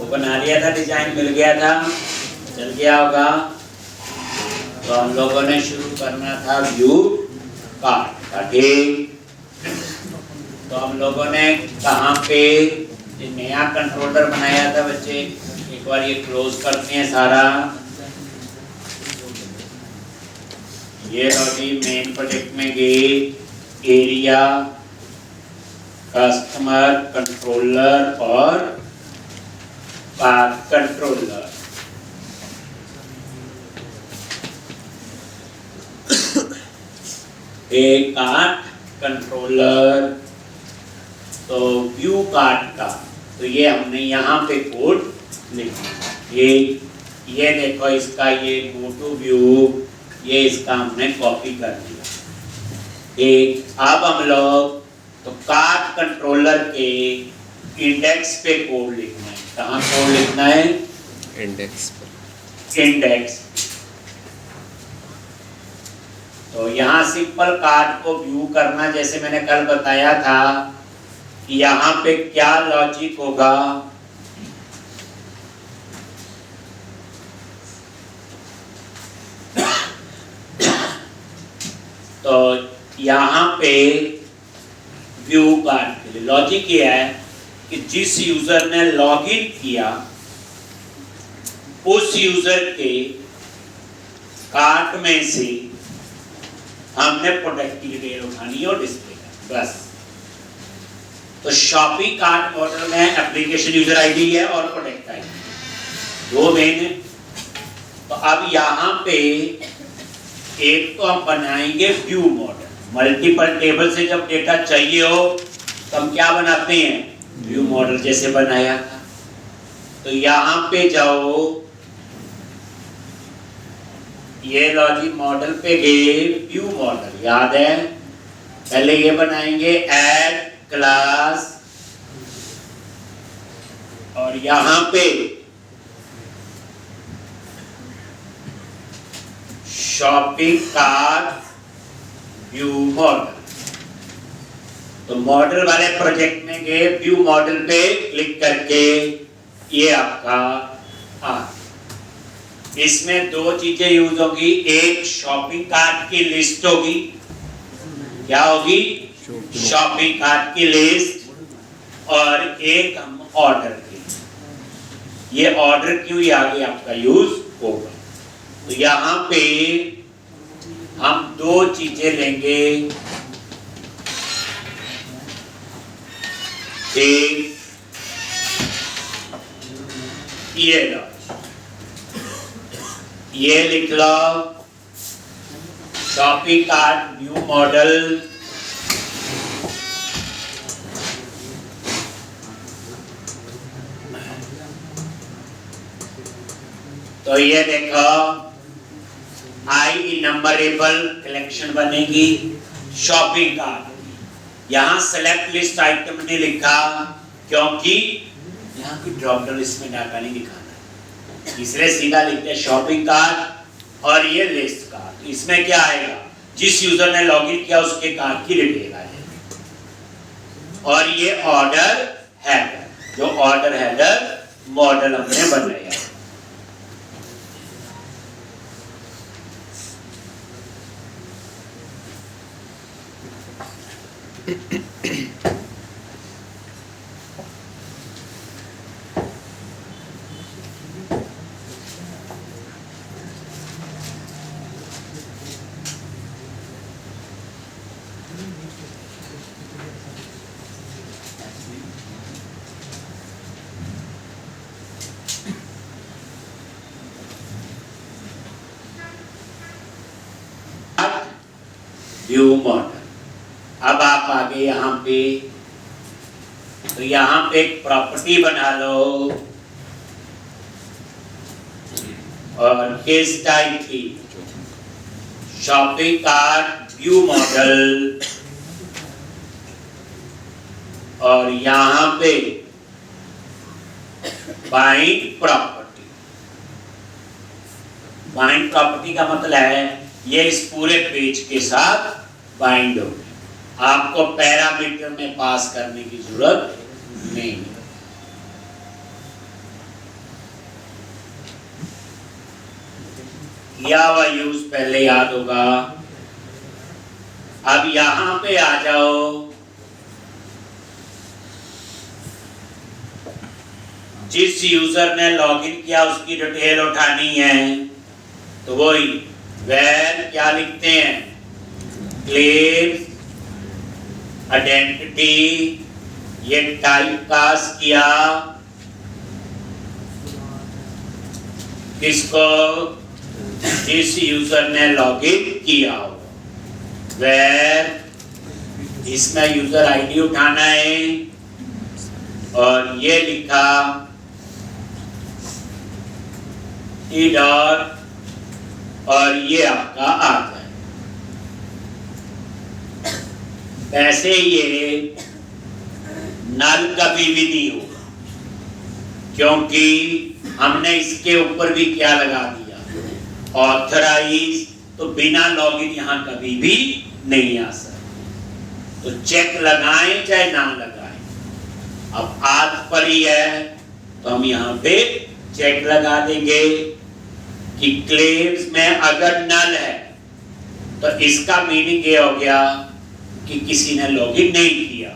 बना लिया था, डिजाइन मिल गया था, चल गया होगा। तो हम लोगों ने शुरू करना था व्यू कार्ड का। ठीक, तो हम लोगों ने कहाँ पे नया कंट्रोलर बनाया था बच्चे, एक बार ये क्लोज करते हैं सारा। ये रोटी मेन प्रोजेक्ट में गई, एरिया, कस्टमर, कंट्रोलर और पाथ कंट्रोलर। एक कार्ड कंट्रोलर, तो व्यू कार्ड का, तो ये हमने यहाँ पे कोड लिखा। ये देखो इसका, ये गो टू व्यू, ये इसका हमने कॉपी कर दिया। एक अब हम लोग तो कार्ड कंट्रोलर के इंडेक्स पे कोड लिखना है। कहाँ कोड लिखना है? इंडेक्स पर। इंडेक्स। तो यहाँ सिंपल कार्ड को व्यू करना, जैसे मैंने कल बताया था कि यहाँ पे क्या लॉजिक होगा। तो यहाँ पे व्यू कार्ड के लिए लॉजिक ये है कि जिस यूजर ने लॉगिन किया उस यूजर के कार्ट में से हमने प्रोडक्ट की डिटेल उठानी और डिस्प्ले करनी, बस। तो शॉपिंग कार्ट मॉडल में एप्लीकेशन यूजर आईडी है और प्रोडक्ट आईडी, दो मेन है। तो अब यहाँ पे एक तो हम बनाएंगे व्यू मॉडल। मल्टीपल टेबल से जब डेटा चाहिए हो तो हम क्या बनाते हैं? व्यू मॉडल जैसे बनाया था। तो यहाँ पे जाओ, ये लॉजिक मॉडल पे गए, व्यू मॉडल याद है, पहले ये बनाएंगे ऐड क्लास, और यहाँ पे शॉपिंग कार्ट व्यू मॉडल। तो मॉडल वाले प्रोजेक्ट में गए, व्यू मॉडल पे क्लिक करके ये आपका आ, इसमें दो चीजें यूज होगी। एक शॉपिंग कार्ट की लिस्ट होगी, क्या होगी? शॉपिंग कार्ट की लिस्ट, और एक हम ऑर्डर की। ये ऑर्डर क्यों ये आगे आपका यूज होगा। तो यहाँ पे हम दो चीजें लेंगे, एक ये लो, ये लिख लो शॉपिंग कार्ट व्यू मॉडल। तो ये देखो आई नंबरेबल कलेक्शन बनेगी शॉपिंग कार्ट। यहाँ सेलेक्ट लिस्ट आइटम ने लिखा क्योंकि यहाँ की ड्रॉप डाउन लिस्ट में डाटा नहीं दिखाना, इसलिए सीधा लिखते हैं शॉपिंग कार्ट और ये लिस्ट कार्ट। इसमें क्या आएगा? जिस यूजर ने लॉगिन किया उसके कार्ट की डिटेल आएगी। और ये ऑर्डर हेडर, जो ऑर्डर हेडर मॉडल हमने बनाया। View model. अब आप आगे यहाँ पे, तो यहाँ पे एक प्रॉपर्टी बना लो और किस टाइप की? शॉपिंग कार्ट व्यू मॉडल, और यहाँ पे बाइंड प्रॉपर्टी। बाइंड प्रॉपर्टी का मतलब है ये इस पूरे पेज के साथ बाइंड हो, आपको पैरामीटर में पास करने की जरूरत नहीं है। किया हुआ यूज पहले याद होगा। अब यहां पे आ जाओ, जिस यूजर ने लॉगिन किया उसकी डिटेल उठानी है, तो वही वेर क्या लिखते हैं, क्लेम्स आइडेंटिटी, ये टाइप कास्ट किया किसको, जिस यूजर ने लॉगिन किया हो। वेर इसमें यूजर आईडी उठाना है और ये लिखा ई डॉट और ये आपका आ जाए। ऐसे ये नल कभी भी नहीं होगा, क्योंकि हमने इसके ऊपर भी क्या लगा दिया, ऑथराइज, तो बिना लॉगिन यहां कभी भी नहीं आ सकता। तो चेक लगाएं चाहे ना लगाएं, अब आज पर ही है तो हम यहां पे चेक लगा देंगे कि क्लेम्स में अगर नल है तो इसका मीनिंग ये हो गया कि किसी ने लॉगिन नहीं किया।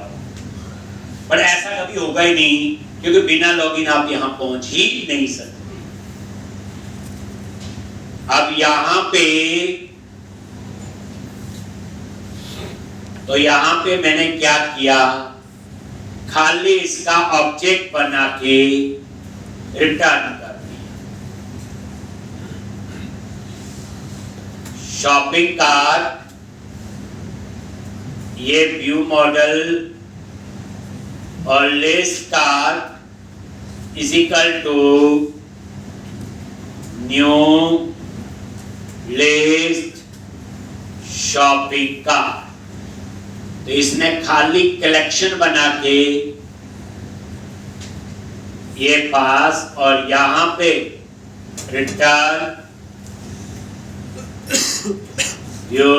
पर ऐसा कभी होगा ही नहीं, क्योंकि बिना लॉगिन आप यहां पहुंच ही नहीं सकते। अब यहां पे तो यहां पे मैंने क्या किया, खाली इसका ऑब्जेक्ट बना के रिटर्न कर दिया। शॉपिंग कार्ट, ये व्यू मॉडल और list cart is equal to new list shopping cart. तो इसने खाली कलेक्शन बना के ये पास और यहां पे रिटर्न व्यू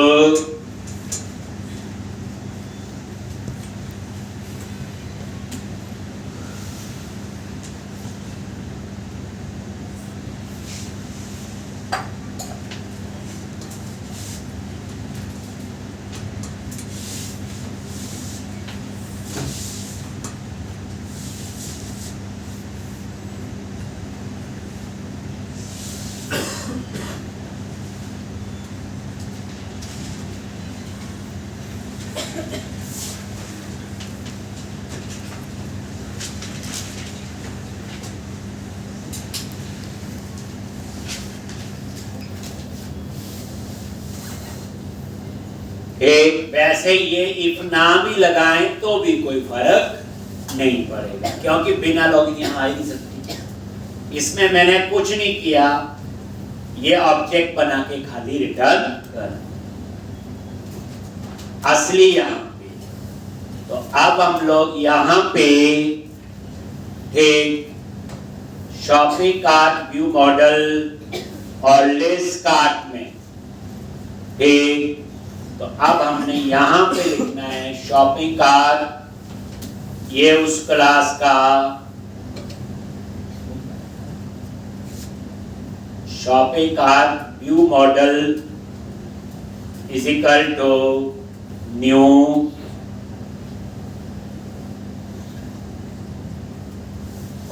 एक वैसे ये इफ ना भी लगाएं तो भी कोई फर्क नहीं पड़ेगा, क्योंकि बिना लॉगिन यहां आ ही नहीं सकती। इसमें मैंने कुछ नहीं किया, ये ऑब्जेक्ट बना के खाली रिटर्न कर असली यहां पे। तो अब हम लोग यहां पे एक शॉपिंग कार्ट व्यू मॉडल और लिस्ट कार्ट में एक, तो अब हमने यहां पे लिखना है शॉपिंग कार्ट, ये उस क्लास का shopping cart view model is equal to new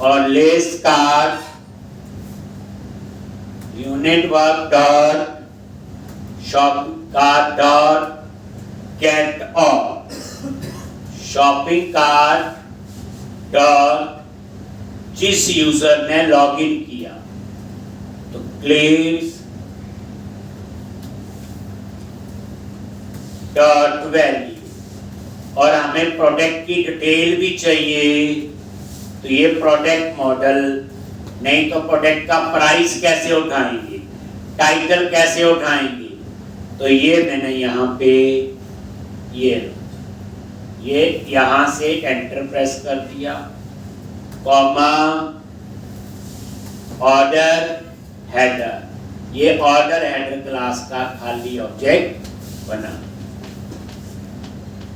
और list cart unit work dot shopping cart dot get all shopping cart dot जिस यूजर ने लॉगिन किया, तो क्लेम्स डॉट वैल्यू। और हमें प्रोडक्ट की डिटेल भी चाहिए, तो ये प्रोडक्ट मॉडल, नहीं तो प्रोडक्ट का प्राइस कैसे उठाएंगे, टाइटल कैसे उठाएंगे, तो ये मैंने यहाँ पे ये यहाँ से एंटर प्रेस कर दिया, कॉमा ऑर्डर हेडर, ये ऑर्डर हेडर क्लास का खाली ऑब्जेक्ट बना।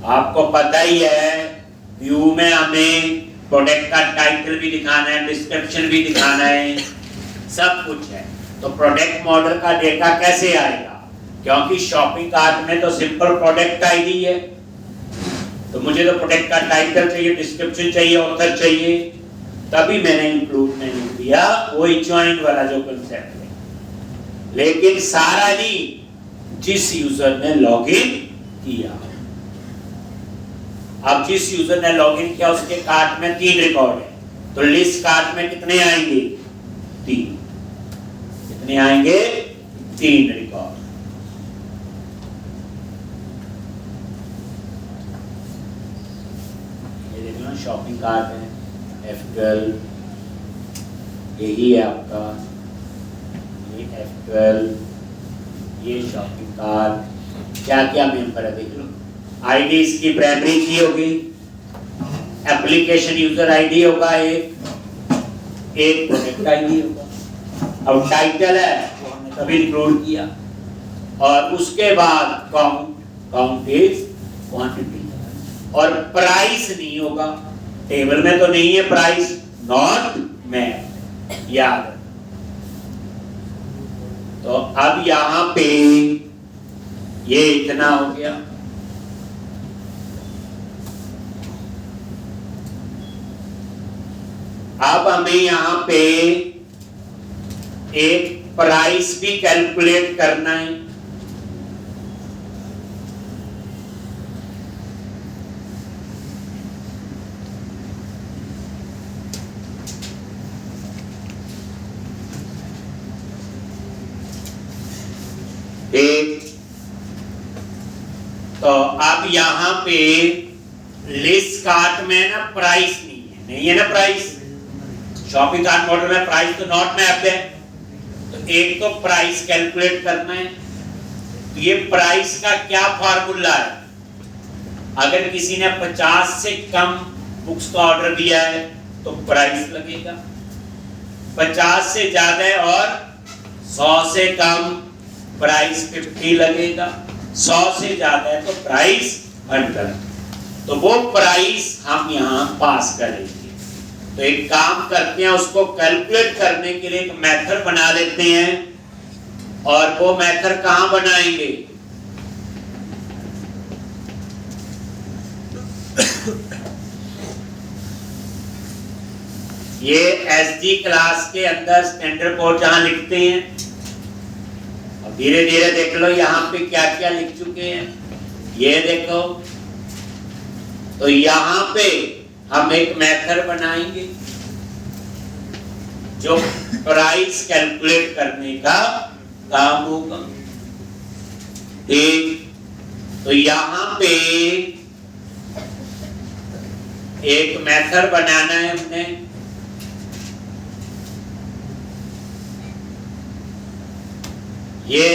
आपको पता ही है व्यू में हमें प्रोडक्ट का टाइटल भी दिखाना है, डिस्क्रिप्शन भी दिखाना है, सब कुछ है। तो प्रोडक्ट मॉडल का डेटा कैसे आएगा? क्योंकि शॉपिंग कार्ट में तो सिंपल प्रोडक्ट आईडी है, तो मुझे तो प्रोडक्ट का टाइटल चाहिए, डिस्क्रिप्शन चाहिए, ऑथर चाहिए, तभी मैंने इंक्लूड नहीं दिया, वही ज्वाइन वाला जो कंसेप्ट है। लेकिन सारा नहीं, जिस यूजर ने लॉगिन किया। अब जिस यूजर ने लॉगिन किया उसके कार्ट में 3 रिकॉर्ड है, तो लिस्ट कार्ट में कितने आएंगे? 3। कितने आएंगे? 3 रिकॉर्ड। ये देख लो शॉपिंग कार्ट है, F12 यही है आपका, ये F12, ये शॉपिंग कार्ट, क्या क्या मेंबर है देख लो। आईडी इसकी प्राइमरी की होगी, एप्लीकेशन यूजर आईडी होगा, एक प्रोडक्ट आईडी होगा। अब टाइटल है वो हमने तभी इंक्लूड किया, और उसके बाद काउंट इज क्वांटिटी, और प्राइस नहीं होगा, टेबल में तो नहीं है प्राइस, नॉट मैप, याद। तो अब यहां पे ये इतना हो गया। अब हमें यहां पे एक प्राइस भी कैलकुलेट करना है। तो अब यहां पे लिस्ट कार्ट में ना प्राइस नहीं है ना प्राइस, शॉपिंग कार्ट मॉडल में प्राइस तो नॉट मैप है, तो एक तो प्राइस कैलकुलेट करना है। तो ये प्राइस का क्या फार्मूला है? अगर किसी ने 50 से कम बुक्स का ऑर्डर दिया है तो प्राइस लगेगा, 50 से ज्यादा है और 100 से कम प्राइस 50 लगेगा, 100 से ज्यादा है तो प्राइस 100। तो वो प्राइस हम यहां पास करेंगे। तो एक काम करते हैं, उसको कैलकुलेट करने के लिए एक मेथड बना लेते हैं, और वो मेथड कहां बनाएंगे? ये एसडी क्लास के अंदर स्टैंडर्ड कोड जहां लिखते हैं, अब धीरे धीरे देख लो यहां पे क्या क्या लिख चुके हैं, ये देखो। तो यहां पे हम एक मेथड बनाएंगे जो प्राइस कैलकुलेट करने का काम होगा। एक तो यहां पे एक मेथड बनाना है हमने, ये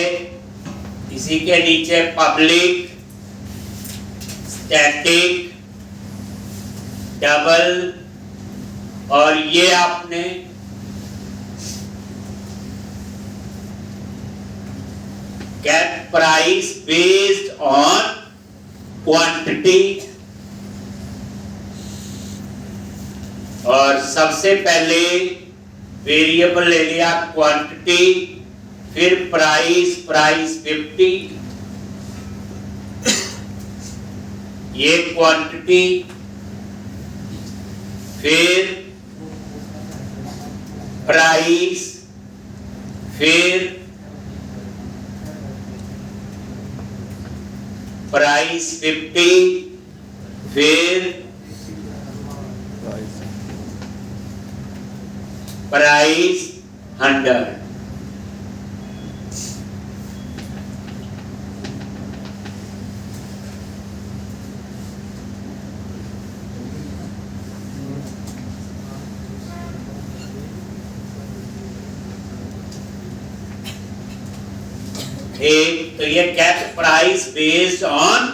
इसी के नीचे पब्लिक स्टैटिक डबल, और ये आपने get price based on quantity, और सबसे पहले वेरिएबल ले लिया क्वांटिटी, फिर प्राइस 50, ये क्वांटिटी, फिर प्राइस, फिर प्राइस 50, फिर प्राइस 100। एक तो ये get price based on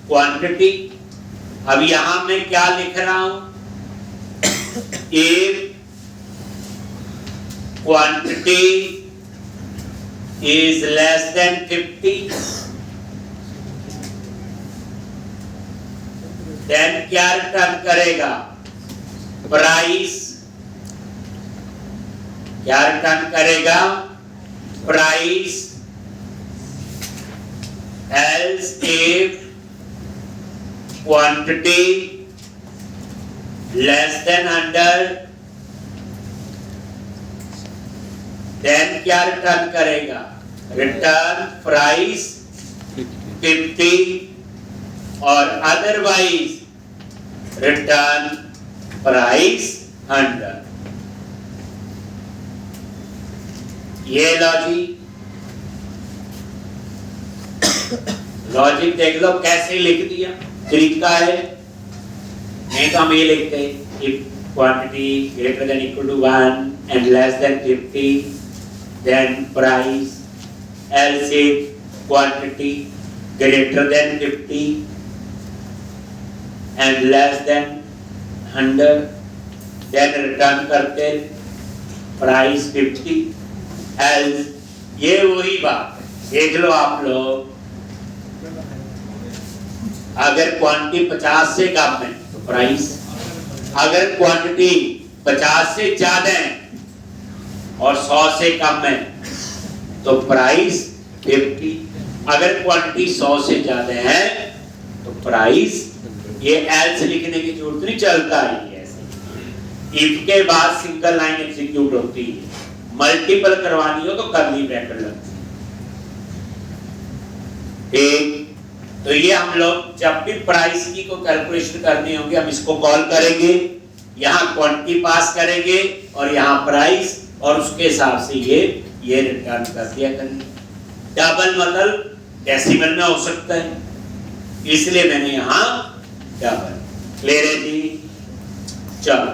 quantity. अब यहां मैं क्या लिख रहा हूं? If quantity is less than 50, then क्या रिटर्न करेगा? प्राइस। क्या रिटर्न करेगा? price else if quantity less than 100, then क्या रिटर्न करेगा? रिटर्न प्राइस 50 और अदरवाइज रिटर्न प्राइस 100। ये लॉजिक देख लो कैसे लिख दिया, तरीका है। नहीं तो हम ये लिखते if quantity greater than equal to 1 and less than 50 then price, else if quantity greater than 50 and less than 100 then return करते price 50 else। ये वही बात है, देख लो आप लोग, अगर क्वांटिटी 50 से कम है तो प्राइस, अगर क्वांटिटी 50 से ज्यादा है और 100 से कम है तो प्राइस 50। अगर क्वांटिटी 100 से ज्यादा है तो प्राइस, ये एल्स लिखने की जरूरत नहीं, चलता ही ऐसे। इफ के बाद सिंगल लाइन एग्जीक्यूट होती है, मल्टीपल करवानी हो तो कर्ली ब्रैकेट लगती है। ठीक, तो ये हम लोग जब भी प्राइस की को कैलकुलेशन करनी होगी हम इसको कॉल करेंगे, यहाँ क्वांटिटी पास करेंगे और यहाँ प्राइस, और उसके हिसाब से ये रिटर्न कर दिया करेंगे। डबल मतलब डेसिमल में हो सकता है, इसलिए मैंने यहाँ डबल। क्लियर है जी? चलो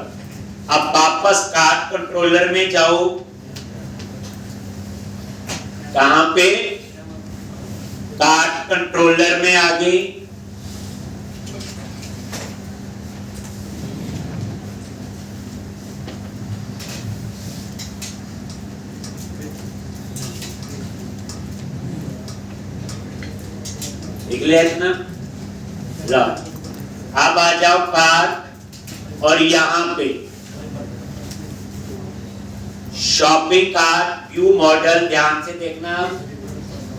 अब वापस कार्ड कंट्रोलर में जाओ। कहां पे? कार्ड कंट्रोलर में आ गई। ना, अब आ जाओ कार्ट और यहां पे शॉपिंग कार्ट व्यू मॉडल, ध्यान से देखना,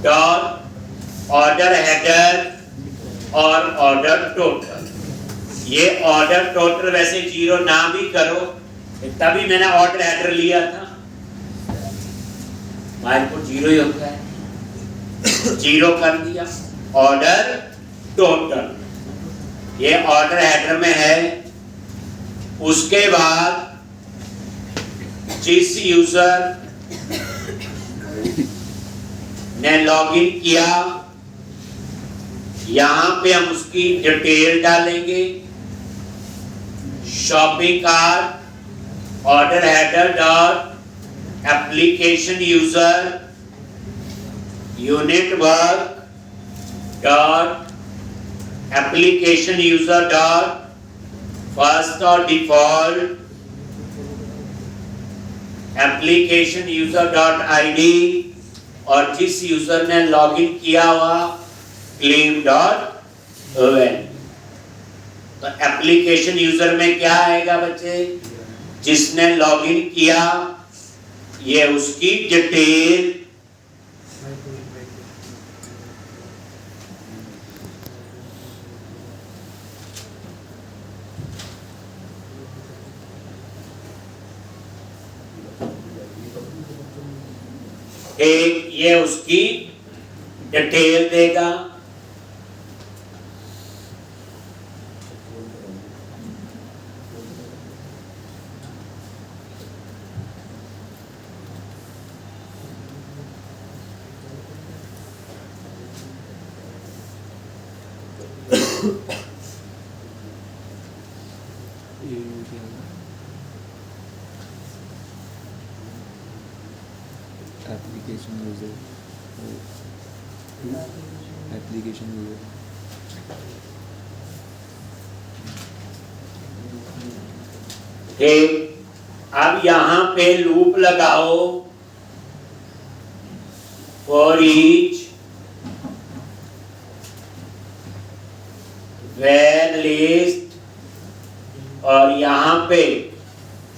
डॉट ऑर्डर हेडर और ऑर्डर टोटल। ये ऑर्डर टोटल वैसे 0 ना भी करो, तभी मैंने ऑर्डर हेडर लिया था, माइल को 0 ही होता है, 0 कर दिया। ऑर्डर टोटल ये ऑर्डर हेडर में है। उसके बाद जिस यूजर ने लॉगिन किया, यहां पे हम उसकी डिटेल डालेंगे, shopping cart order header dot application user unit work dot application user dot first और default application user dot ID, और जिस यूजर ने लॉगिन किया हुआ क्लेम डॉट ओएन। तो एप्लीकेशन यूजर में क्या आएगा बच्चे? जिसने लॉगिन किया, ये उसकी डिटेल, एक ये उसकी डिटेल देगा। एप्लीकेशन यूजर, एप्लीकेशन यूजर, अब यहां पे लूप लगाओ फॉर ईच वेयर लिस्ट, और यहां पे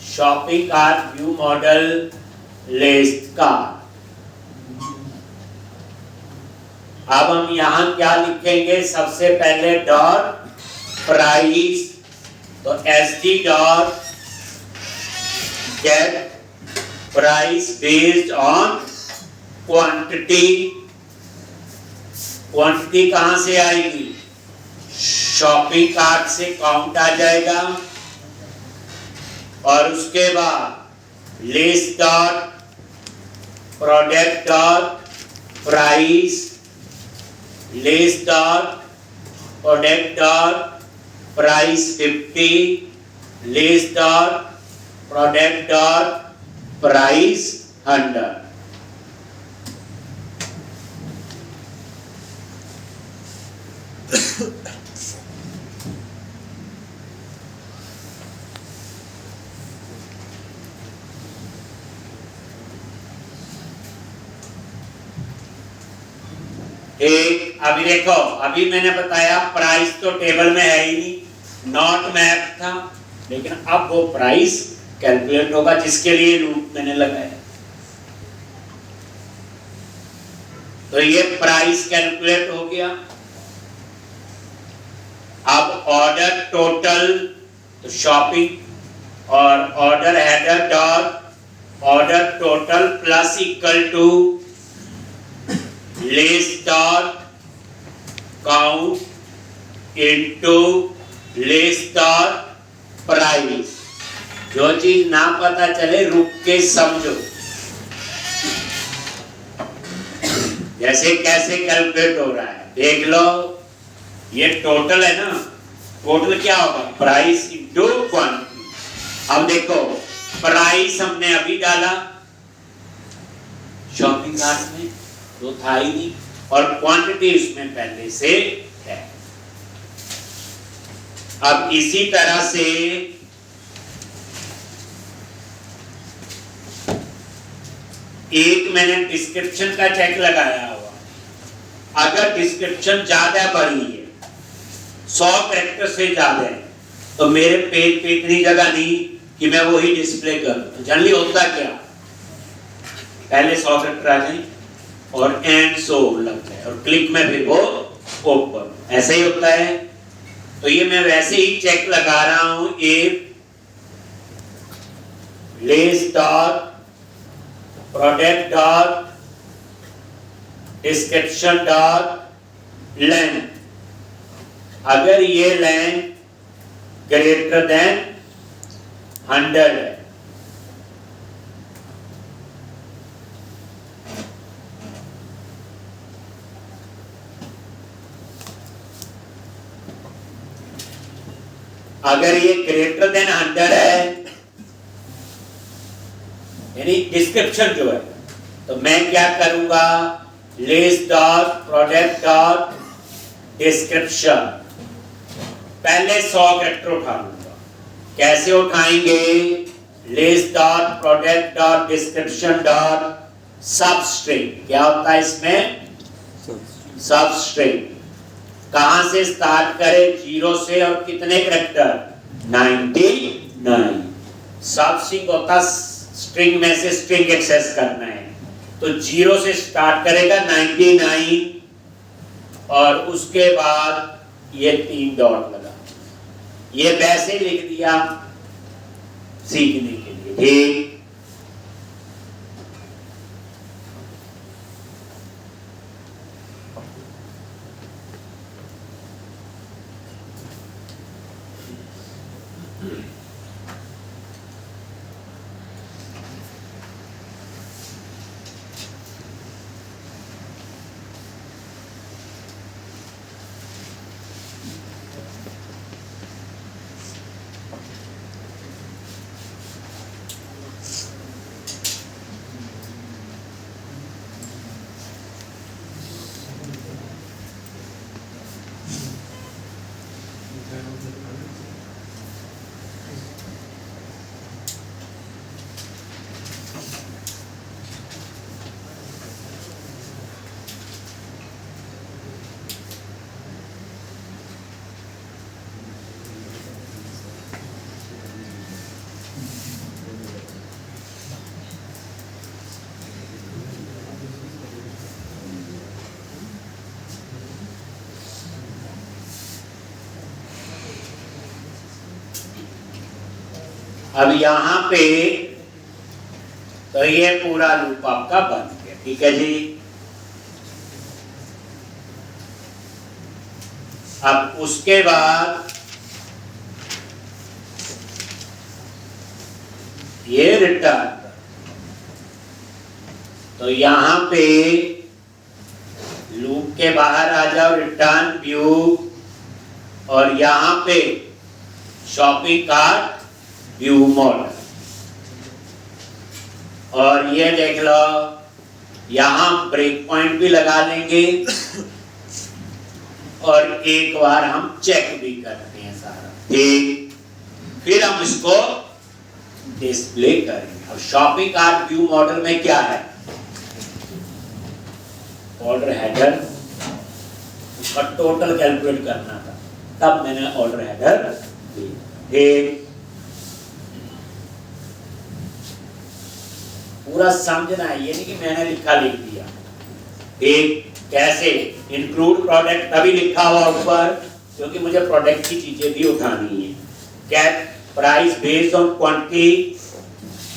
shopping cart view model list का अब हम यहां क्या लिखेंगे, सबसे पहले डॉट प्राइस, तो SD dot gate price based on quantity. Quantity कहां से आएगी, शॉपिंग कार्ट से काउंट आ जाएगा। और उसके बाद list dot product dot price, list dot product dot price 50, list dot product dot price 100। एक अभी देखो, अभी मैंने बताया प्राइस तो टेबल में है ही नहीं, नॉट मैप था, लेकिन अब वो प्राइस कैलकुलेट होगा जिसके लिए लूप मैंने लगाया। तो ये प्राइस कैलकुलेट हो गया। अब ऑर्डर टोटल, तो शॉपिंग और order header dot order total plus equal to list dot count into list dot price. जो चीज ना पता चले रुक के समझो, जैसे कैसे कैलकुलेट हो रहा है देख लो। ये टोटल है ना, टोटल क्या होगा, प्राइस इनटू क्वांटिटी। अब देखो प्राइस हमने अभी डाला शॉपिंग कार्ट में, तो था ही नहीं, और क्वांटिटी उसमें पहले से है। अब इसी तरह से एक मैंने डिस्क्रिप्शन का चेक लगाया हुआ, अगर डिस्क्रिप्शन ज्यादा बड़ी है, 100 कैरेक्टर से ज्यादा है, तो मेरे पेज पे इतनी जगह नहीं कि मैं वही डिस्प्ले करूं। जनरली होता क्या, पहले 100 कैरेक्टर आ जाए और एंड सो लगता है, और क्लिक में फिर वो ओपन, ऐसा ही होता है। तो ये मैं वैसे ही चेक लगा रहा हूं, a list dot product dot description dot length, अगर ये लेंथ ग्रेटर देन 100 है, अगर ये ग्रेटर देन 100 है, यानी डिस्क्रिप्शन जो है, तो मैं क्या करूंगा, list dot product dot description, पहले 100 कैरेक्टर उठा लूंगा। कैसे उठाएंगे, list dot product dot description dot substring, क्या होता है इसमें, सबस्ट्रिंग। कहां से स्टार्ट करें, 0 से, और कितने कैरेक्टर, 99। सबस्ट्रिंग होता स्ट्रिंग में से स्ट्रिंग एक्सेस करना है, तो 0 से स्टार्ट करेगा 99, और उसके बाद ये 3 डॉट लगा, ये वैसे लिख दिया सीखने के लिए, ठीक। अब यहाँ पे तो ये पूरा लूप आपका बन गया, ठीक है जी। अब उसके बाद ये रिटर्न, तो यहाँ पे लूप के बाहर आ जाओ, रिटर्न व्यू, और यहाँ पे शॉपिंग कार्ट व्यू मॉडल, और ये देख लो यहाँ ब्रेक पॉइंट भी लगा लेंगे और एक बार हम चेक भी करते हैं सारा, ठीक। फिर हम इसको डिस्प्ले करेंगे। अब शॉपिंग कार्ट व्यू मॉडल में क्या है, ऑर्डर हेडर, उसका टोटल कैलकुलेट करना था, तब मैंने ऑर्डर हेडर दिया। पूरा समझना है, ये नहीं कि मैंने लिखा लिख दिया। एक कैसे इंक्लूड प्रोडक्ट तभी लिखा हुआ ऊपर क्योंकि मुझे प्रोडक्ट की चीजें भी उठानी है। क्या price based on quantity,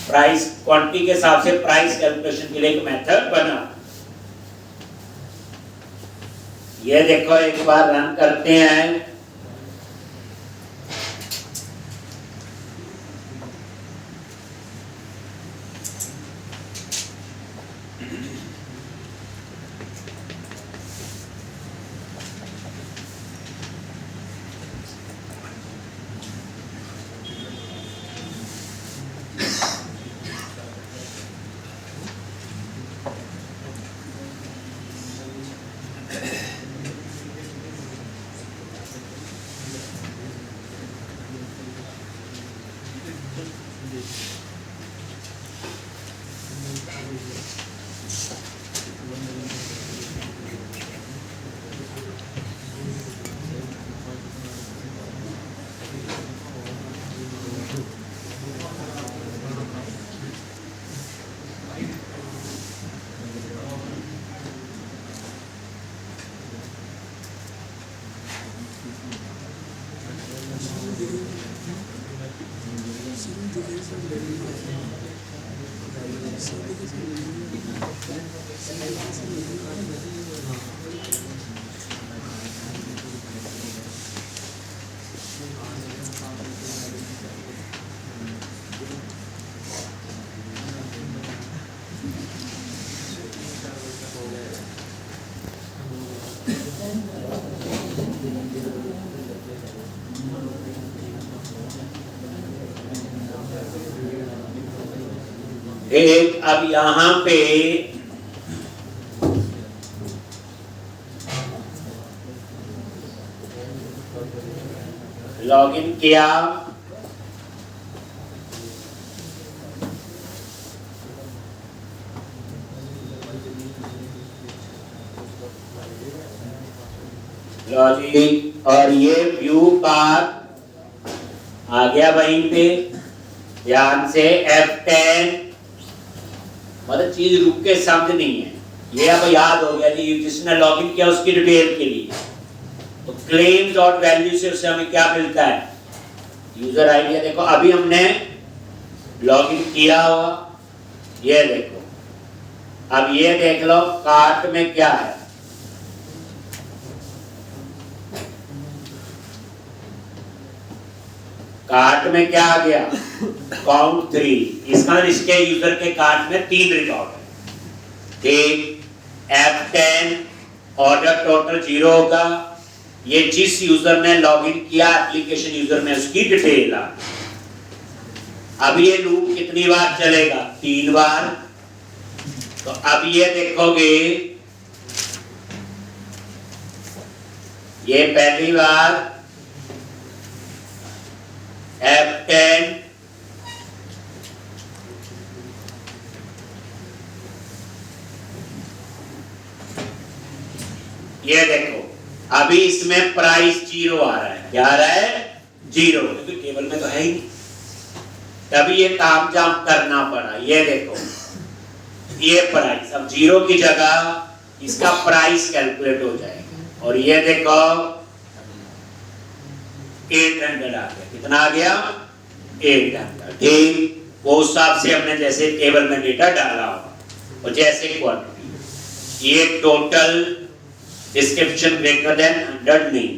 price quantity के हिसाब से प्राइस कैलकुलेशन के लिए एक मेथड बना। ये देखो एक बार रन करते हैं, एक अब यहां पे लॉगिन किया, लॉजिक, और ये व्यू पाथ आ गया वहीं पे। ध्यान से F10, मतलब चीज रुक के समझनी है। ये अब याद हो गया जी, जिसने लॉगिन किया उसकी डिटेल के लिए। तो क्लेम्स और वैल्यू से उससे हमें क्या मिलता है, यूजर आईडी। देखो अभी हमने लॉगिन किया हुआ, ये देखो। अब ये देख लो कार्ट में क्या है, कार्ट में क्या आ गया, काउंट 3। इसका इसके यूजर के कार्ट में 3 रिकॉर्ड है, ठीक। F10 ऑर्डर टोटल 0 होगा। ये जिस यूजर ने लॉगिन किया एप्लीकेशन यूजर में उसकी डिटेल आ। अब ये लूप कितनी बार चलेगा, 3 बार। तो अब ये देखोगे, ये पहली बार F10, ये देखो अभी इसमें प्राइस 0 आ रहा है। क्या आ रहा है, 0, क्योंकि टेबल में तो है ही। तभी ये काम जाम करना पड़ा। ये देखो ये प्राइस, अब 0 की जगह इसका प्राइस कैलकुलेट हो जाएगा। और ये देखो 800 आ गया। कितना आ गया, 800, ठीक। वो उस हिसाब से हमने जैसे टेबल में डेटा डाला होगा, और जैसे क्वांटिटी, ये टोटल डिस्क्रिप्शन ग्रेटर देन 100 नहीं।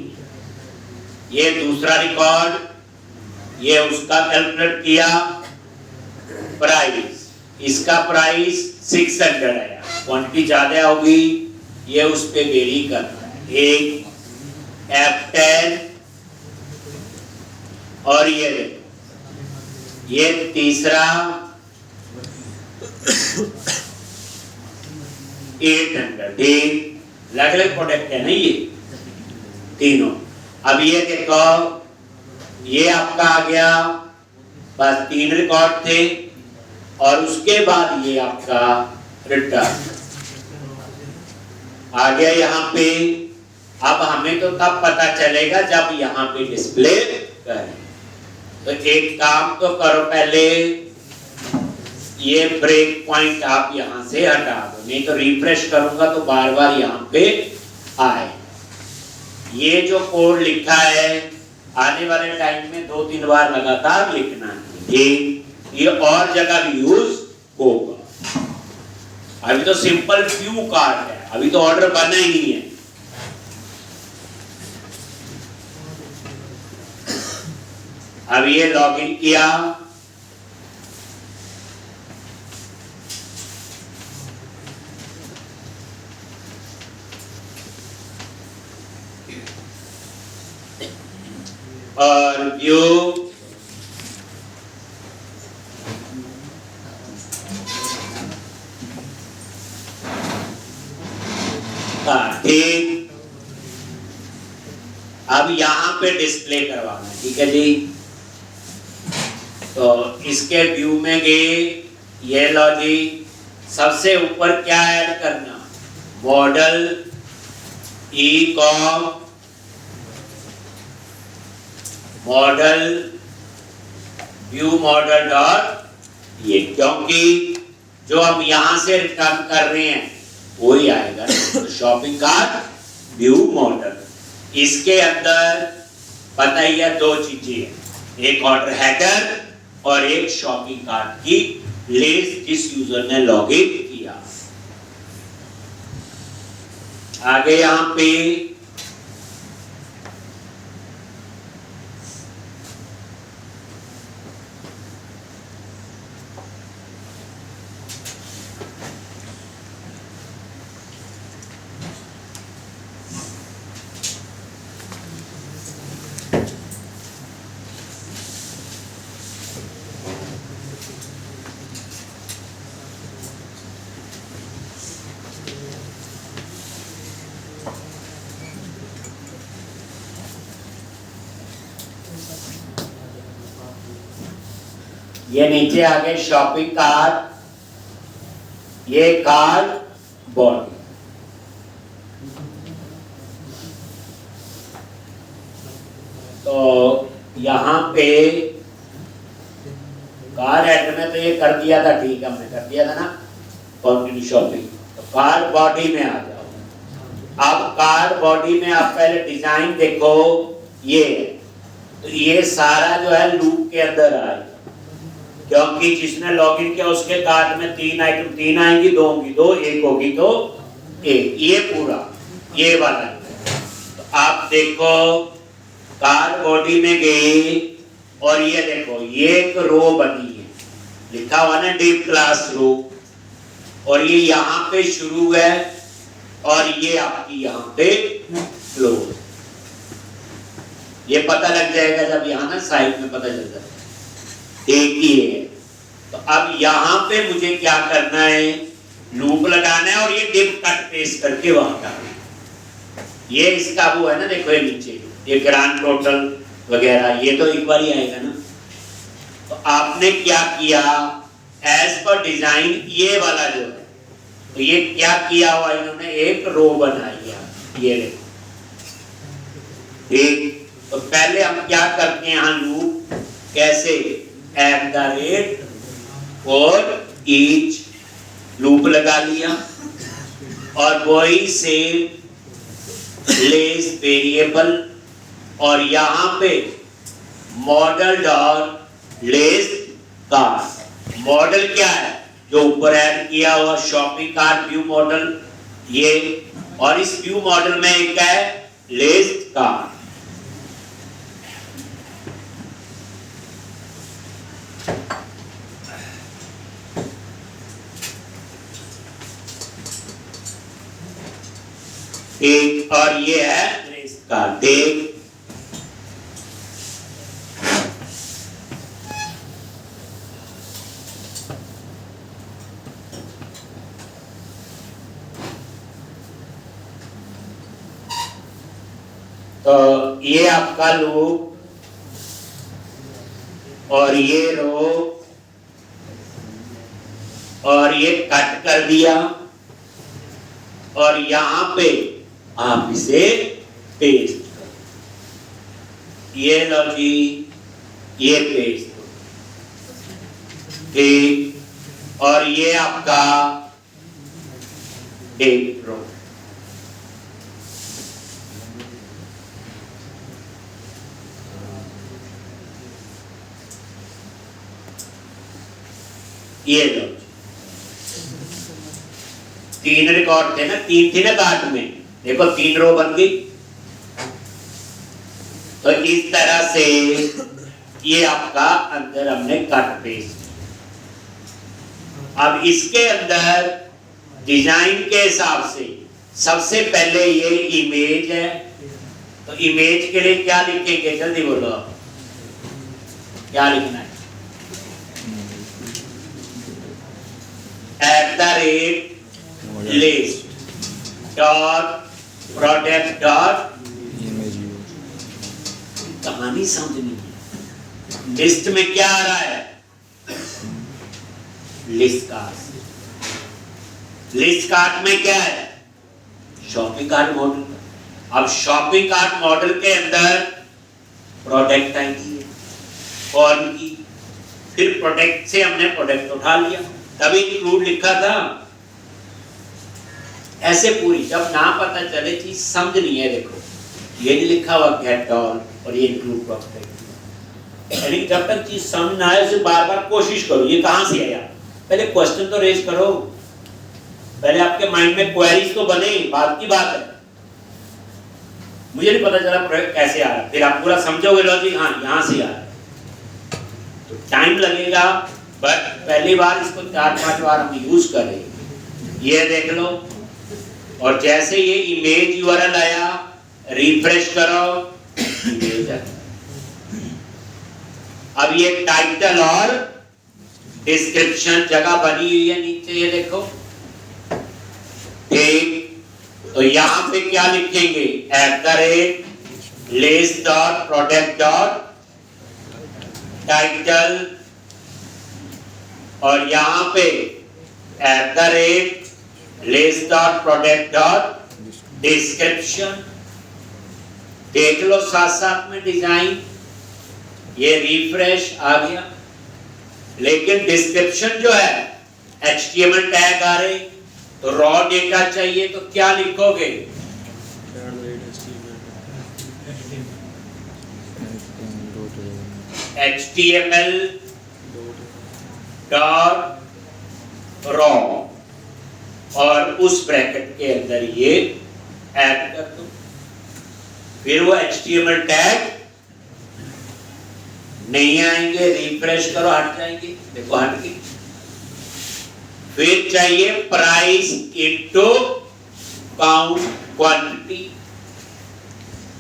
ये दूसरा रिकॉर्ड, ये उसका कैलकुलेट किया प्राइस, इसका प्राइस 600 आया, क्वांटिटी ज्यादा होगी, ये उस पे वेरी कर रहा है। एक F10 और ये देखो, ये तीसरा 800, ठीक। अलग अलग प्रोडक्ट है ना ये तीनों। अब ये देखो, ये आपका आ गया, बस 3 रिकॉर्ड थे, और उसके बाद ये आपका रिटर्न आ गया यहाँ पे। अब हमें तो तब पता चलेगा जब यहाँ पे डिस्प्ले करें। तो एक काम तो करो, पहले ये ब्रेक पॉइंट आप यहां से हटा दो, नहीं तो रिफ्रेश करूंगा तो बार बार यहाँ पे आए। ये जो कोड लिखा है आने वाले टाइम में 2-3 बार लगातार लिखना है, ठीक। ये और जगह भी यूज होगा। अभी तो सिंपल फ्यू कार्ड है, अभी तो ऑर्डर बना ही नहीं है। अब ये लॉगिन किया, और व्यू ठीक। अब यहां पे डिस्प्ले करवाना है, ठीक है जी। तो इसके व्यू में गए, ये लो जी, सबसे ऊपर क्या ऐड करना, model e com model view model dot ये, क्योंकि जो हम यहां से रिटर्न कर रहे हैं वही आएगा। तो शॉपिंग कार्ट व्यू मॉडल, इसके अंदर पता ही है 2 चीजें हैं, एक ऑर्डर हेडर और एक शॉपिंग कार्ट की लिस्ट जिस यूजर ने लॉगिन किया। आगे यहां पे ये नीचे आ गए शॉपिंग कार्ट, ये कार्ड बॉडी। तो यहां पे कार्ड ऐड में तो ये कर दिया था, ठीक है, हमने कर दिया था ना कंटिन्यू शॉपिंग। तो कार्ड बॉडी में आ जाओ। अब कार्ड बॉडी में आप पहले डिजाइन देखो, ये तो ये सारा जो है लूप के अंदर आएगा, क्योंकि जिसने लॉगिन किया उसके कार्ड में 3 आइटम, 3 आएंगी, 2 होंगी 2, 1 होगी तो 1, ये पूरा ये वाला। तो आप देखो कार्ड बॉडी में गए और ये देखो, ये एक रो बनी है, लिखा हुआ ना डीप क्लास रो, और ये यहाँ पे शुरू है और ये आपकी यहाँ पे क्लोज। ये पता लग जाएगा जब यहाँ ना साइड में पता चल जाता है, एक ही है। तो अब यहाँ पे मुझे क्या करना है, लूप लगाना है और ये डिप कट पेस्ट करके वहां डालना। ये इसका वो है ना, देखो ये नीचे ये ग्रांड टोटल वगैरह, ये तो एक बार ही आएगा ना। तो आपने क्या किया, एज पर डिजाइन ये वाला जो है, तो ये क्या किया हुआ इन्होंने, एक रो बनाई है, ये देखो, ठीक। तो पहले हम क्या करते हैं यहाँ लूप, कैसे, @ और ईच लूप लगा लिया, और वही से प्लेस वेरिएबल, और यहाँ पे model dot list cart. Model क्या है जो ऊपर ऐड किया हुआ, शॉपिंग कार्ट व्यू मॉडल ये, और इस व्यू मॉडल में एक है लिस्ट कार्ट। एक और ये है लिस्ट कार्ट। देख तो ये आपका लूप और ये रो और ये कट कर दिया और यहां पे आप इसे पेस्ट करो। ये लो जी, ये पेस्ट करो, ठीक। और ये आपका एक रो, ये लो, तीन रिकॉर्ड थे ना, तीन थी ना कार्ड में, देखो 3 रो बन गई। तो इस तरह से ये आपका अंदर हमने कट पेस्ट। अब इसके अंदर डिजाइन के हिसाब से सबसे पहले ये इमेज है, तो इमेज के लिए क्या लिखेंगे, जल्दी बोलो क्या लिखना है। @list डॉट प्रोडक्ट डॉट कहानी समझनी है। लिस्ट में क्या आ रहा है, लिस्ट कार्ट। लिस्ट कार्ट में क्या है, शॉपिंग कार्ट मॉडल। अब शॉपिंग कार्ट मॉडल के अंदर प्रोडक्ट आएगी फॉर्म की, फिर प्रोडक्ट से हमने प्रोडक्ट उठा लिया, तभी इंक्लूड लिखा था। ऐसे पूरी जब ना पता चले चीज समझनी है, देखो ये नहीं लिखा हुआ गेट ऑल और ये इंक्लूड प्रोस्पेक्ट, यानी जब तक चीज समझ ना आए उसे बार बार कोशिश करो ये कहां से आया, पहले क्वेश्चन तो रेज करो, पहले आपके माइंड में क्वेरीज तो बने, बात की बात है। मुझे नहीं पता चला प्रोडक्ट कैसे आ रहा, फिर आप पूरा समझोगे लॉजिक, हाँ यहां से आ रहा, तो टाइम लगेगा, बट पहली बार इसको 4-5 बार हम यूज करें। ये देख लो, और जैसे ये इमेज यूआरएल आया, रिफ्रेश करो, इमेज आ गया। अब ये टाइटल और डिस्क्रिप्शन जगह बनी हुई है नीचे, ये देखो ठीक। तो यहां पे क्या लिखेंगे, @list dot product dot title, और यहां पे @list dot product dot description. देख लो साथ साथ में डिजाइन, ये रिफ्रेश आ गया, लेकिन डिस्क्रिप्शन जो है HTML टैग आ रहे, तो रॉ डेटा चाहिए तो क्या लिखोगे, HTML डॉट रॉ, और उस ब्रैकेट के अंदर ये ऐड कर दो, फिर वो HTML टैग नहीं आएंगे, रिफ्रेश करो हट जाएंगे, देखो हट गए। फिर चाहिए प्राइस इनटू काउंट क्वांटिटी,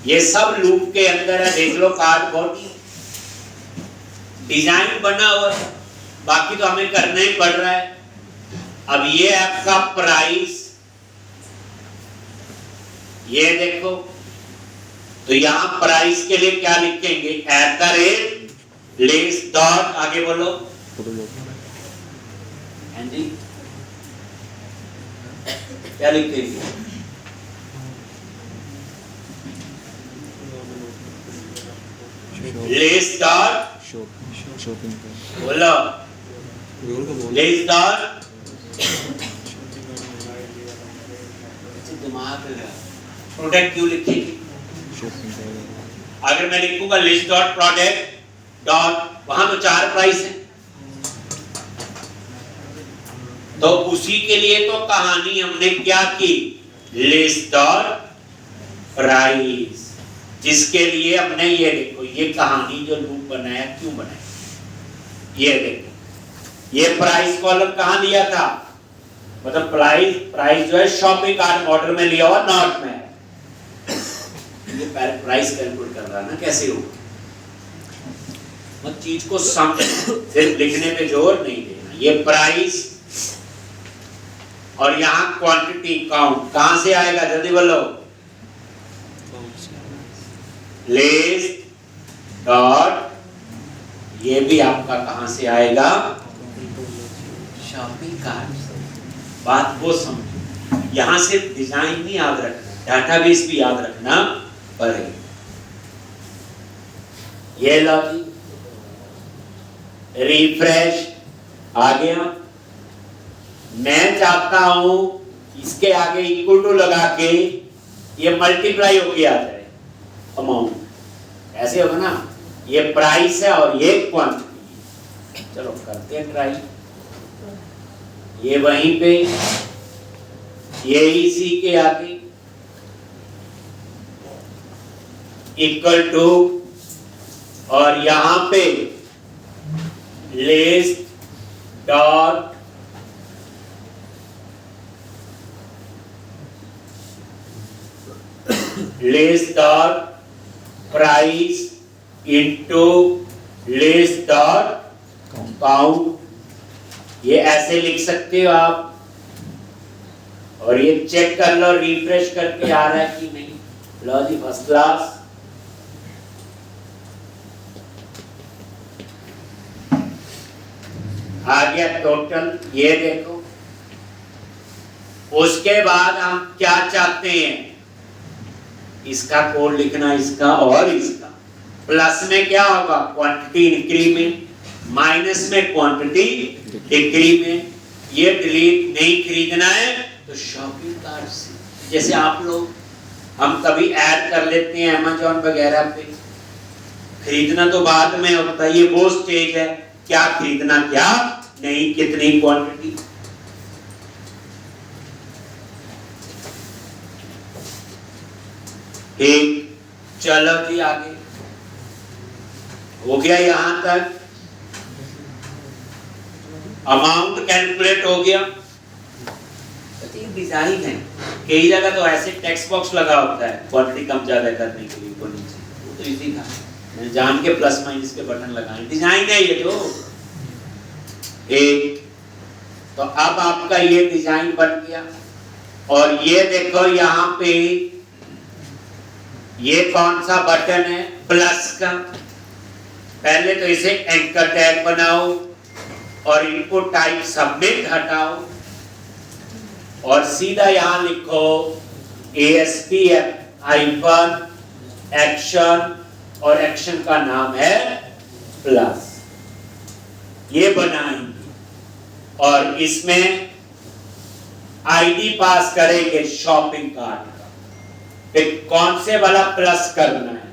ये सब लूप के अंदर है, देख लो कार्ड बॉडी डिजाइन बना हुआ है, बाकी तो हमें करना ही पड़ रहा है। अब ये आपका प्राइस, ये देखो, तो यहां प्राइस के लिए क्या लिखेंगे, @list डॉट, आगे बोलो जी क्या लिखेंगे, list डॉट शॉपिंग बोलो, list डॉट दिमाग लगा, प्रोडक्ट क्यों लिखेंगे, शॉपिंग अगर मैं लिखूंगा लिस्ट डॉट प्रोडक्ट डॉट, वहां तो 4 प्राइस है, तो उसी के लिए तो कहानी हमने क्या की, लिस्ट डॉट प्राइस, जिसके लिए हमने ये देखो ये कहानी जो लूप बनाया क्यों बनाया, ये देखो ये प्राइस कॉलम कहां दिया था, मतलब प्राइस जो है शॉपिंग कार्ट ऑर्डर में लिया हुआ, नॉट में, ये पहले प्राइस कैलकुलेट कर रहा है ना, कैसे होगा, मत चीज को समझ, सिर्फ लिखने पे जोर नहीं देना, ये प्राइस और यहां क्वांटिटी काउंट कहां से आएगा, जल्दी बोलो, लिस्ट डॉट, ये भी आपका कहां से आएगा, शॉपिंग कार्ट से, बात वो समझो, यहां सिर्फ डिजाइन नहीं याद रखना, डाटाबेस भी याद रखना पड़ेगा, ये लॉजिक, रिफ्रेश आ गया, मैं चाहता हूं इसके आगे इक्वल टू लगा के ये मल्टीप्लाई होके आ जाए अमाउंट, ऐसे होगा ना, ये प्राइस है और ये क्वांटिटी, चलो करते हैं ट्राई, ये वहीं पे, ये इसी के आगे इक्वल टू, और यहां पे list dot list dot price into list dot count, ये ऐसे लिख सकते हो आप, और ये चेक कर लो रिफ्रेश करके आ रहा है कि नहीं, लो जी फर्स्ट क्लास, आ गया टोटल, ये देखो, उसके बाद हम क्या चाहते हैं, इसका कोड लिखना, इसका और इसका, प्लस में क्या होगा, क्वांटिटी इंक्रीमेंट, माइनस में क्वांटिटी डिक्रीमेंट, ये डिलीट नहीं खरीदना है तो शॉपिंग कार्ट से, जैसे आप लोग हम कभी ऐड कर लेते हैं अमेज़न वगैरह पे, खरीदना तो बाद में होता है, ये वो स्टेज है, क्या खरीदना क्या नहीं, कितनी क्वांटिटी, ठीक, चलो जी आगे, हो गया यहां तक, अमाउंट कैलकुलेट हो गया, डिजाइन है, कई जगह तो ऐसे टेक्स्ट बॉक्स लगा होता है क्वांटिटी कम ज्यादा करने के लिए, वो तो इजी था, मैंने जान के प्लस माइनस के बटन लगाए, डिजाइन है ये तो, एक, तो अब आपका ये डिजाइन बन गया, और ये देखो यहाँ पे ये कौन सा बटन है, प्लस का, पहले तो इसे एंकर टैग बनाओ और इनपुट टाइप सबमिट हटाओ, और सीधा यहां लिखो ASP हाइफन एक्शन, और एक्शन का नाम है प्लस, ये बनाएंगे, और इसमें आईडी पास करेंगे शॉपिंग कार्ट का, फिर कौन से वाला प्लस करना है,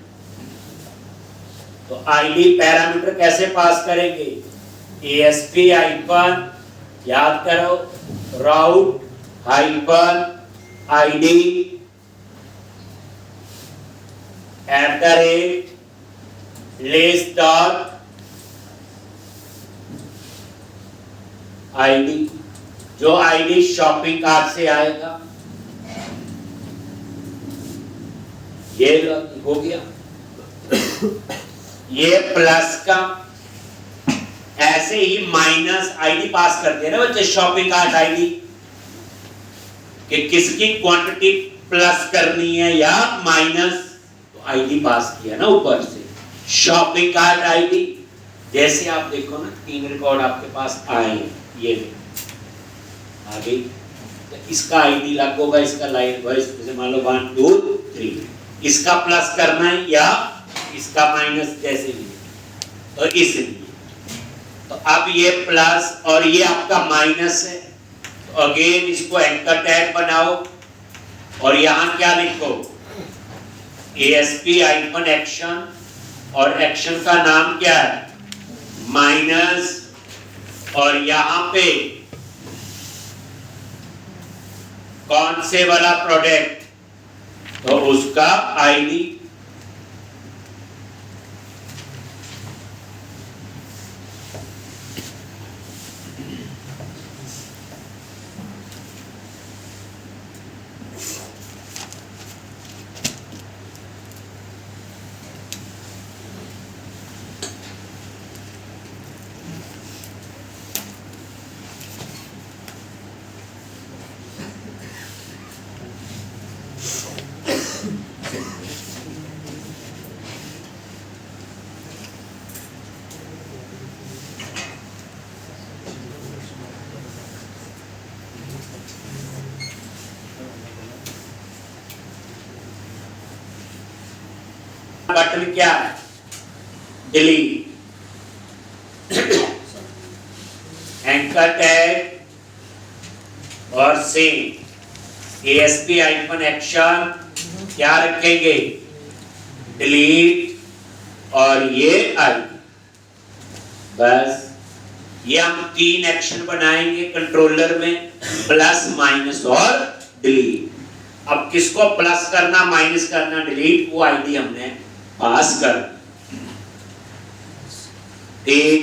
तो आईडी पैरामीटर कैसे पास करेंगे, ASP हाइफन, याद करो, route hyphen ID at the rate list dot ID, जो आईडी शॉपिंग कार्ट से आएगा, ये हो गया, ये प्लस का, ऐसे ही माइनस आईडी पास करते हैं ना बच्चे, शॉपिंग कार्ट आईडी, कि किसकी क्वांटिटी प्लस करनी है या माइनस, तो आईडी पास किया ना ऊपर से, शॉपिंग कार्ट आईडी, जैसे आप देखो ना 3 रिकॉर्ड आपके पास आए हैं, ये आगे, तो इसका आईडी लगोगा, इसका लाइन वाइज, जैसे मान लो 1 2 3, इसका प्लस करना है या इसका माइनस, जैसे भी, तो इसलिए, तो अब ये प्लस और ये आपका माइनस है, तो अगेन इसको एंकर टैग बनाओ, और यहां क्या लिखो, ASP हाइफन एक्शन और एक्शन का नाम क्या है? माइनस, और यहां पे कौन से वाला प्रोडक्ट, तो उसका आईडी। बटन क्या है? डिलीट। एंकर टैग और सेव। ASP आइकन एक्शन क्या रखेंगे? डिलीट और ये आईडी। बस ये हम 3 एक्शन बनाएंगे कंट्रोलर में, प्लस, माइनस और डिलीट। अब किसको प्लस करना, माइनस करना, डिलीट, वो आईडी हमने पास कर। ठीक,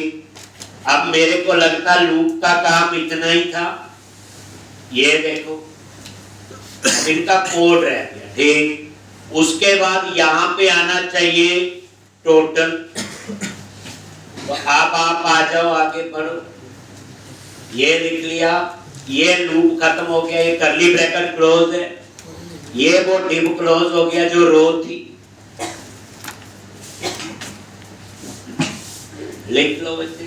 अब मेरे को लगता लूप का काम इतना ही था। ये देखो इनका कोड रह गया। ठीक, उसके बाद यहां पे आना चाहिए टोटल। तो अब आप आ जाओ, आगे बढ़ो। ये लिख लिया, ये लूप खत्म हो गया, ये करली ब्रैकेट क्लोज है, ये वो डिव क्लोज हो गया जो रो थी। लिख लो बच्चे।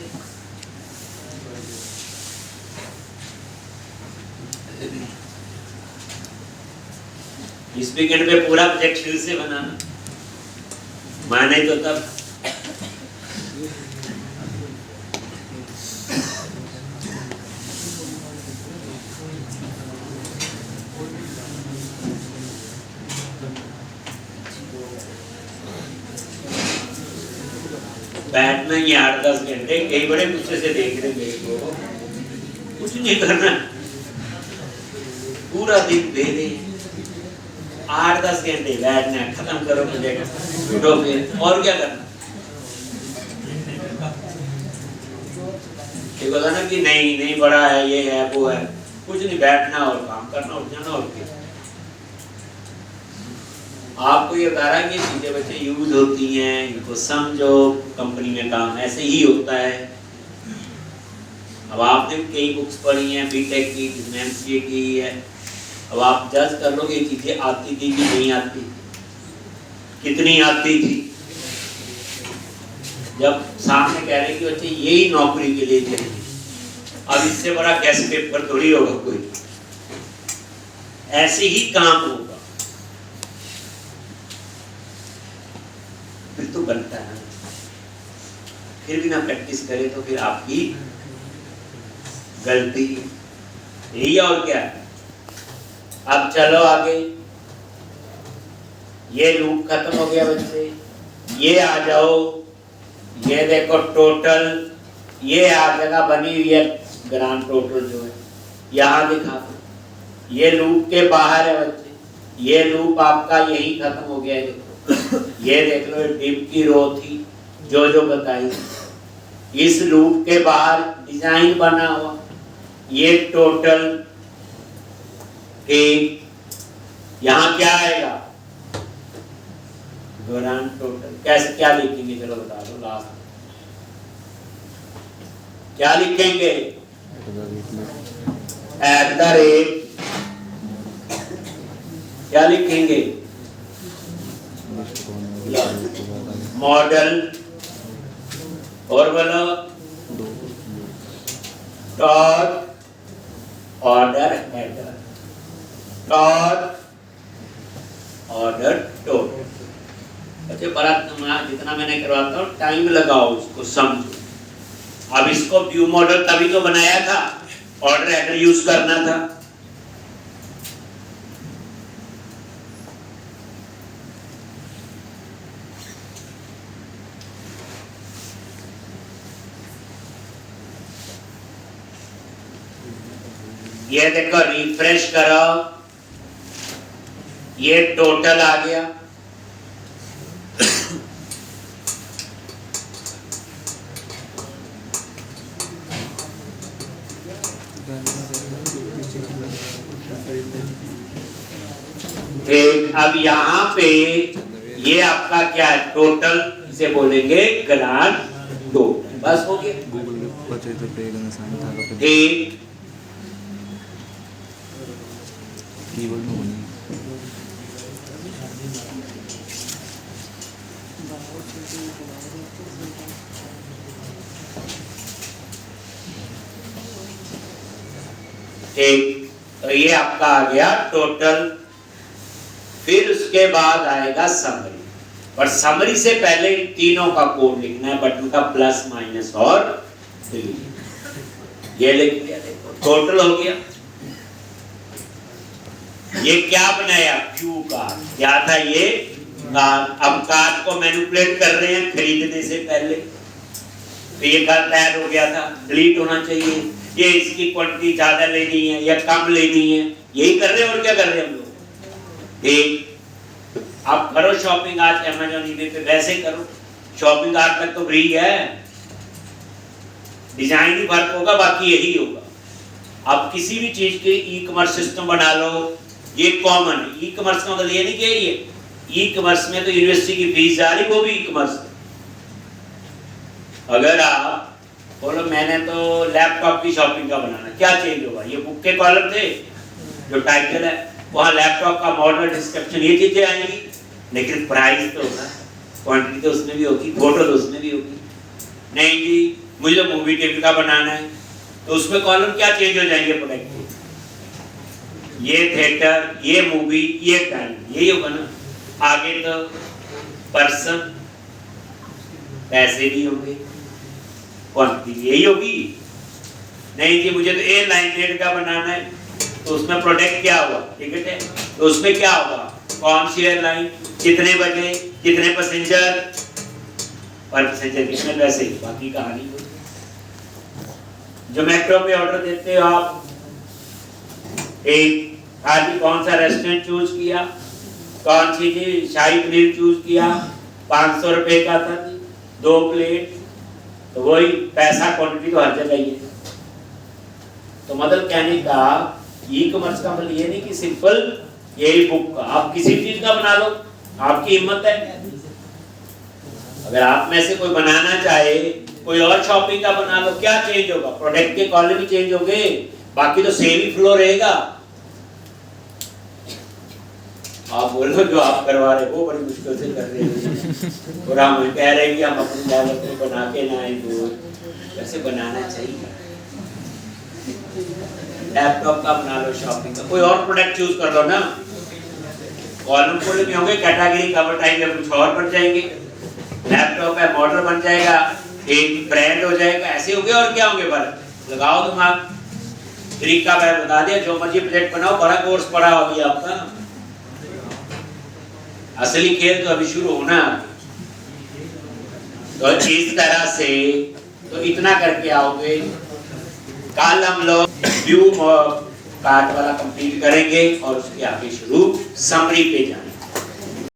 इस वीकेंड पे पूरा प्रोजेक्ट फिर से बनाना, माने तो तब। बैठना ही 8-10 घंटे, कई बड़े गुस्से से देख रहे मेरे को। कुछ नहीं करना, पूरा दिन दे दे, 8-10 घंटे बैठना, खत्म करो प्रोजेक्ट, उठो फिर। और क्या करना? ये बोला ना कि नहीं नहीं बड़ा है, ये है वो है, कुछ नहीं, बैठना और काम करना, उठ जाना। और क्या आपको ये बता रहा है कि चीजें बच्चे यूज होती हैं, इनको समझो। कंपनी में काम ऐसे ही होता है। अब आपने भी कई बुक्स पढ़ी हैं बीटेक की, जिसमें MCA की है। अब आप जज कर लो कि चीजें आती थी कि नहीं आती, कितनी आती थी। जब सामने कह रहे कि बच्चे यही नौकरी के लिए चाहिए, अब इससे बड़ा गेस्ट पेपर थोड़ी होगा कोई, ऐसे ही काम होगा, फिर तो बनता है। फिर भी ना प्रैक्टिस करे तो फिर आपकी गलती यही, और क्या। अब चलो आगे। ये लूप खत्म हो गया बच्चे। ये आ जाओ, ये देखो टोटल, ये हर जगह बनी हुई है ग्रांड टोटल जो है, यहाँ दिखा दो। ये लूप के बाहर है बच्चे, ये लूप आपका यही खत्म हो गया है। ये देख लो, डिव की रो थी जो बताई। इस लूप के बाहर डिजाइन बना हुआ, ये टोटल। ठीक, यहां क्या आएगा? Grand total. कैसे, क्या लिखेंगे? चलो बता दो लास्ट क्या लिखेंगे? एट द रेट, क्या लिखेंगे? मॉडल, और बोलो dot order header, dot order total. अच्छा, बड़ा जितना मैंने करवाता हूँ टाइम लगाओ, उसको समझो। अब इसको व्यू मॉडल तभी तो बनाया था, ऑर्डर हेडर यूज करना था। ये देखो रिफ्रेश करो, ये टोटल आ गया। ठीक, अब यहाँ पे ये आपका क्या है, टोटल से बोलेंगे ग्रांड टोटल, बस हो गया। Google purchase the play करना साइन था का ठीक, कीवर्ड में होनी ठीक, तो ये आपका आ गया टोटल। फिर उसके बाद आएगा समरी, और समरी से पहले इन तीनों का कोड लिखना है, बटन का प्लस माइनस और डिलीट। ये लिख दिया, देखो टोटल हो गया। ये क्या बनाया, व्यू कार्ड, क्या था ये कार्ड। अब कार्ड को मैनिपुलेट कर रहे हैं खरीदने से पहले, तो ये कार्ड तैयार हो गया था, डिलीट होना चाहिए। ये इसकी क्वांटिटी ज्यादा लेनी है या कम लेनी है, यही कर रहे हैं और क्या कर रहे हैं हम लोग। ठीक, आप करो शॉपिंग आज अमेज़न ईबे पे, वैसे करो शॉपिंग, आज तक तो फ्री है, डिजाइन ही फर्क होगा, बाकी यही होगा। आप किसी भी चीज के ई कॉमर्स सिस्टम बना लो, ये कॉमन है। ई कॉमर्स का मतलब ये नहीं कि ये ई कॉमर्स में तो यूनिवर्सिटी की फीस जा रही, वो भी ई कॉमर्स। अगर आप बोलो मैंने तो लैपटॉप की शॉपिंग का बनाना, क्या चेंज होगा, ये बुक के कॉलम थे जो टाइटल है, वहाँ लैपटॉप का मॉडल डिस्क्रिप्शन, ये चीजें आएंगी, लेकिन प्राइस तो होगा, क्वांटिटी तो उसमें भी होगी, फोटो तो उसमें भी होगी। नहीं जी, मुझे मूवी टेबल का बनाना है, तो उसमें कॉलम क्या चेंज हो जाएंगे प्रोडक्ट के, ये थिएटर, ये मूवी, ये टाइम, यही होगा ना। आगे तो पर्सन, पैसे भी होंगे, क्वांटिटी यही होगी। नहीं जी, मुझे तो एयरलाइन का बनाना है, तो उसमें प्रोडक्ट क्या हुआ, टिकट है, तो उसमें क्या होगा, कौन सी एयरलाइन, कितने बजे, कितने पैसेंजर, पर पैसेंजर कितने पैसे, बाकी कहानी होगी। जोमेटो पे ऑर्डर देते हो आप, एक आज कौन सा रेस्टोरेंट चूज किया, कौन सी जी शाही पनीर चूज किया, 500 रुपए का था, 2 प्लेट, तो वही पैसा क्वांटिटी तो हर जगह ही है। तो मतलब कहने का ई कॉमर्स का मतलब ये नहीं कि सिंपल यही बुक का, आप किसी भी चीज का बना लो, आपकी हिम्मत है। अगर आप में से कोई बनाना चाहे, कोई और शॉपिंग का बना लो, क्या चेंज होगा, प्रोडक्ट के कॉलम ही चेंज होंगे, बाकी तो सेम ही फ्लो रहेगा। आप बोलो जो आप करवा रहे वो बड़ी मुश्किल से कर रहे हैं, और हम कह रहे हैं कि हम अपनी लेवल पे बना के ना आए, तो वैसे बनाना चाहिए। लैपटॉप का बना लो, शॉपिंग का, कोई और प्रोडक्ट चूज कर लो ना, कॉलम खोले भी होंगे, कैटेगरी कवर टाइप में कुछ और बन जाएंगे, लैपटॉप है मॉडल बन जाएगा, एक ब्रांड हो जाएगा, ऐसे हो गए और क्या होंगे, फर्क लगाओ दिमाग। तरीका मैं बता दिया, जो मर्जी प्रोजेक्ट बनाओ, बड़ा कोर्स पढ़ा हो गया आपका, असली खेल तो अभी शुरू होना है। तो इस तरह से तो इतना करके आओगे। कल हम लोग व्यू कार्ड वाला कंप्लीट करेंगे और उसके आगे शुरू समरी पे जाएंगे।